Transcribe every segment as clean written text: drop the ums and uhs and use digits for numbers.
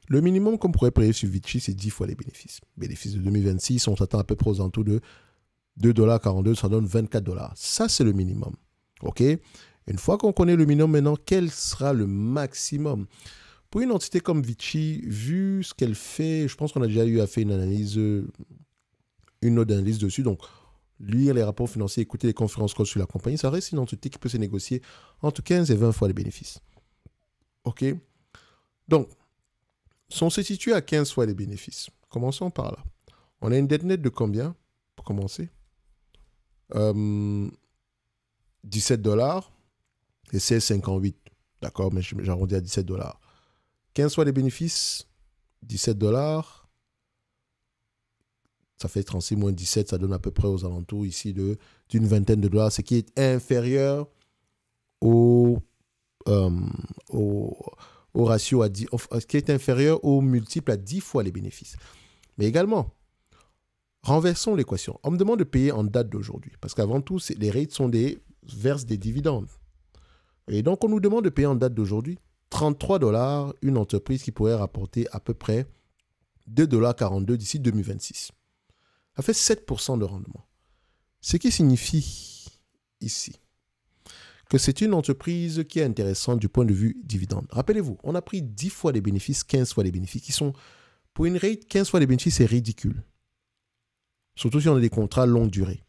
Le minimum qu'on pourrait payer sur Vici, c'est 10 fois les bénéfices. Bénéfices de 2026, on s'attend à peu près aux alentours de 2,42 $, ça donne 24 $. Ça, c'est le minimum. OK? Une fois qu'on connaît le minimum, maintenant, quel sera le maximum? Pour une entité comme Vici, vu ce qu'elle fait, je pense qu'on a déjà eu à faire une autre analyse dessus. Donc, lire les rapports financiers, écouter les conférences calls sur la compagnie, ça reste une entité qui peut se négocier entre 15 et 20 fois les bénéfices. OK? Donc, si on se situe à 15 fois les bénéfices, commençons par là. On a une dette nette de combien pour commencer? 17 $ et 16,58. D'accord, mais j'arrondis à 17 $. 15 fois les bénéfices, 17 $. Ça fait 36 moins 17, ça donne à peu près aux alentours ici d'une vingtaine de dollars, ce qui est inférieur au ratio ce qui est inférieur au multiple à 10 fois les bénéfices. Mais également, renversons l'équation. On me demande de payer en date d'aujourd'hui, parce qu'avant tout, les rates versent des dividendes. Et donc, on nous demande de payer en date d'aujourd'hui 33 $, une entreprise qui pourrait rapporter à peu près 2,42 $ d'ici 2026. Ça fait 7% de rendement. Ce qui signifie ici que c'est une entreprise qui est intéressante du point de vue dividende. Rappelez-vous, on a pris 10 fois les bénéfices, 15 fois les bénéfices, qui sont, pour une rate, 15 fois les bénéfices, c'est ridicule. Surtout si on a des contrats longue durée.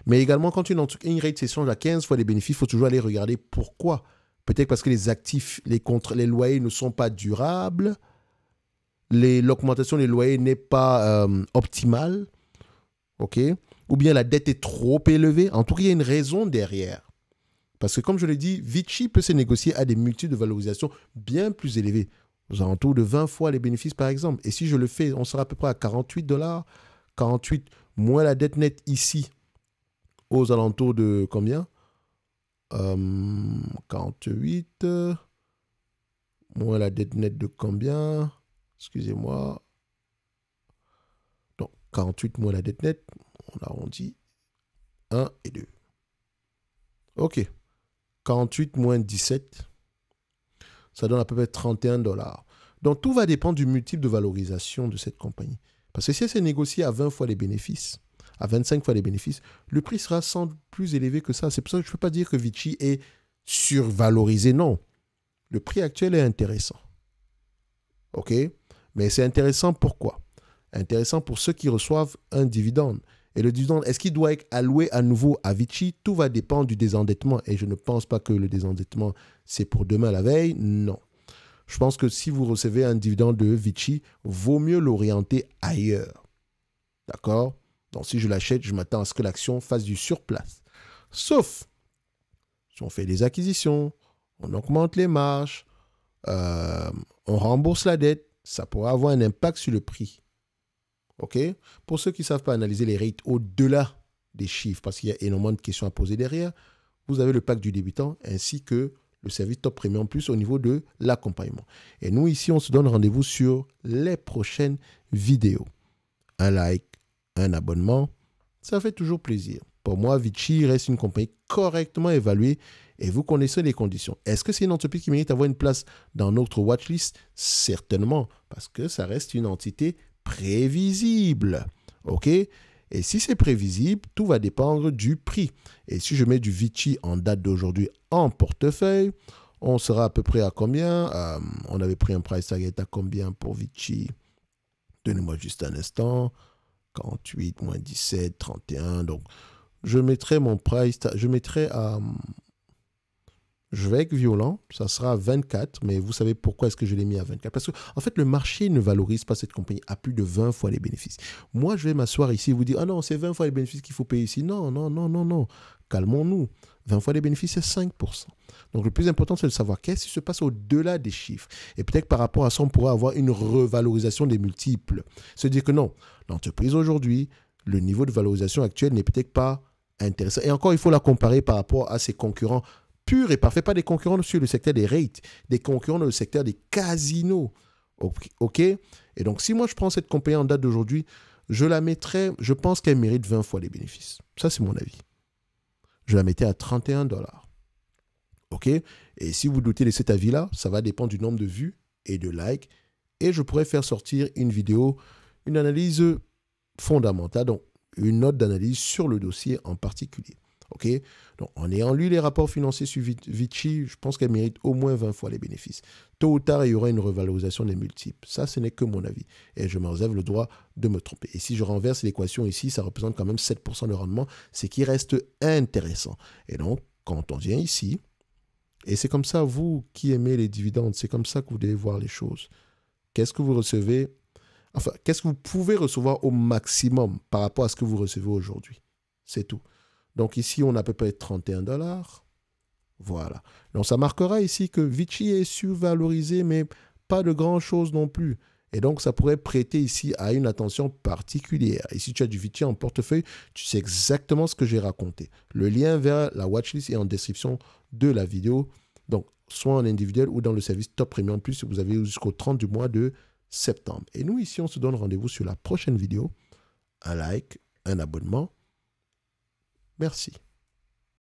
Mais également, quand une rate s'échange à 15 fois les bénéfices, il faut toujours aller regarder pourquoi. Peut-être parce que les actifs, les loyers ne sont pas durables, l'augmentation des loyers n'est pas optimale, ok? Ou bien la dette est trop élevée. En tout cas, il y a une raison derrière. Parce que comme je l'ai dit, Vici peut se négocier à des multiples de valorisation bien plus élevés, aux alentours de 20 fois les bénéfices par exemple. Et si je le fais, on sera à peu près à 48 $, 48 moins la dette nette ici, aux alentours de combien? 48 moins la dette nette de combien? Excusez-moi. Donc, 48 moins la dette nette, on arrondit 1 et 2. OK. 48 moins 17, ça donne à peu près 31 $. Donc, tout va dépendre du multiple de valorisation de cette compagnie. Parce que si elle s'est négociée à 20 fois les bénéfices, à 25 fois les bénéfices, le prix sera sans doute plus élevé que ça. C'est pour ça que je ne peux pas dire que Vici est survalorisé. Non. Le prix actuel est intéressant. OK? Mais c'est intéressant pourquoi? Intéressant pour ceux qui reçoivent un dividende. Et le dividende, est-ce qu'il doit être alloué à nouveau à Vici? Tout va dépendre du désendettement. Et je ne pense pas que le désendettement, c'est pour demain la veille. Non. Je pense que si vous recevez un dividende de Vici, vaut mieux l'orienter ailleurs. D'accord? Donc, si je l'achète, je m'attends à ce que l'action fasse du surplace. Sauf si on fait des acquisitions, on augmente les marges, on rembourse la dette, ça pourrait avoir un impact sur le prix. OK? Pour ceux qui ne savent pas analyser les rates au-delà des chiffres, parce qu'il y a énormément de questions à poser derrière, vous avez le pack du débutant ainsi que le service Top Premium Plus au niveau de l'accompagnement. Et nous, ici, on se donne rendez-vous sur les prochaines vidéos. Un like, un abonnement, ça fait toujours plaisir. Pour moi, Vici reste une compagnie correctement évaluée et vous connaissez les conditions. Est-ce que c'est une entreprise qui mérite d'avoir une place dans notre watchlist? Certainement, parce que ça reste une entité prévisible. OK? Et si c'est prévisible, tout va dépendre du prix. Et si je mets du Vici en date d'aujourd'hui en portefeuille, on sera à peu près à combien? On avait pris un price target à combien pour Vici? Donnez-moi juste un instant. 48 moins 17, 31. Donc, je mettrai mon price, je mettrai à... Je vais être violent, ça sera à 24, mais vous savez pourquoi est-ce que je l'ai mis à 24? Parce que, en fait, le marché ne valorise pas cette compagnie à plus de 20 fois les bénéfices. Moi, je vais m'asseoir ici et vous dire, ah non, c'est 20 fois les bénéfices qu'il faut payer ici. Non, non, non, non, non. Calmons-nous. 20 fois les bénéfices, c'est 5%. Donc, le plus important, c'est de savoir qu'est-ce qui se passe au-delà des chiffres. Et peut-être par rapport à ça, on pourrait avoir une revalorisation des multiples. Se dire que non, l'entreprise aujourd'hui, le niveau de valorisation actuel n'est peut-être pas intéressant. Et encore, il faut la comparer par rapport à ses concurrents purs et parfaits, pas des concurrents sur le secteur des rates, des concurrents dans le secteur des casinos. OK? Et donc, si moi, je prends cette compagnie en date d'aujourd'hui, je la mettrais, je pense qu'elle mérite 20 fois les bénéfices. Ça, c'est mon avis. Je la mettais à 31 $. OK? Et si vous doutez de cet avis-là, ça va dépendre du nombre de vues et de likes et je pourrais faire sortir une vidéo, une analyse fondamentale, donc une note d'analyse sur le dossier en particulier. OK? Donc, en ayant lu les rapports financiers sur Vici, je pense qu'elle mérite au moins 20 fois les bénéfices. Tôt ou tard, il y aura une revalorisation des multiples. Ça, ce n'est que mon avis. Et je me réserve le droit de me tromper. Et si je renverse l'équation ici, ça représente quand même 7% de rendement, ce qui reste intéressant. Et donc, quand on vient ici, et c'est comme ça, vous qui aimez les dividendes, c'est comme ça que vous devez voir les choses. Qu'est-ce que vous recevez? Enfin, qu'est-ce que vous pouvez recevoir au maximum par rapport à ce que vous recevez aujourd'hui? C'est tout. Donc ici, on a à peu près 31 $. Voilà. Donc ça marquera ici que Vici est survalorisé, mais pas de grand-chose non plus. Et donc, ça pourrait prêter ici à une attention particulière. Et si tu as du Vici en portefeuille, tu sais exactement ce que j'ai raconté. Le lien vers la watchlist est en description de la vidéo. Donc, soit en individuel ou dans le service Top Premium Plus, vous avez jusqu'au 30 du mois de septembre. Et nous, ici, on se donne rendez-vous sur la prochaine vidéo. Un like, un abonnement. Merci.